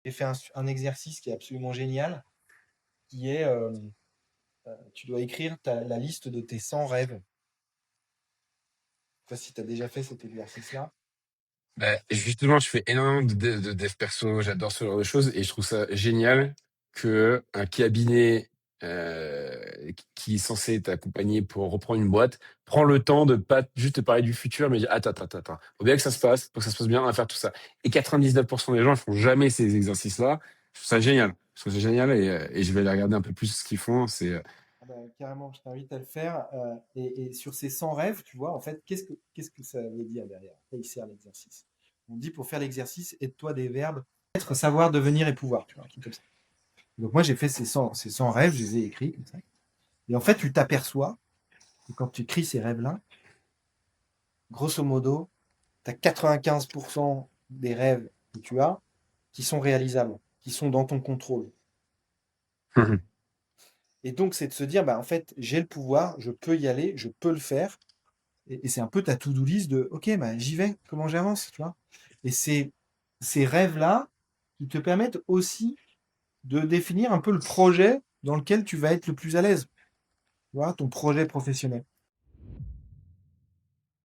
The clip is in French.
j'ai fait un exercice qui est absolument génial, qui est, tu dois écrire la liste de tes 100 rêves. Je sais pas si tu as déjà fait cet exercice-là. Bah, justement, je fais énormément de dev perso, j'adore ce genre de choses et je trouve ça génial que un cabinet qui est censé t'accompagner pour reprendre une boîte prend le temps de pas juste te parler du futur, mais dire attends, faut bien que ça se passe, faut que ça se passe bien, on va faire tout ça. Et 99% des gens ne font jamais ces exercices-là. Je trouve ça génial. Je trouve ça génial et je vais aller regarder un peu plus ce qu'ils font. Ah bah, carrément, je t'invite à le faire. Et sur ces 100 rêves, tu vois, en fait, qu'est-ce que ça veut dire derrière? À quoi il sert l'exercice? On dit pour faire l'exercice, aide-toi des verbes être, savoir, devenir et pouvoir. Tu vois, un truc comme ça. Donc moi, j'ai fait ces 100 rêves, je les ai écrits comme ça. Et en fait, tu t'aperçois que quand tu écris ces rêves-là, grosso modo, tu as 95% des rêves que tu as qui sont réalisables, qui sont dans ton contrôle. Et donc, c'est de se dire, bah, en fait, j'ai le pouvoir, je peux y aller, je peux le faire. Et c'est un peu ta to-do list de, ok, bah, j'y vais, comment j'avance, tu vois. Et c'est ces rêves-là qui te permettent aussi de définir un peu le projet dans lequel tu vas être le plus à l'aise, tu vois, ton projet professionnel.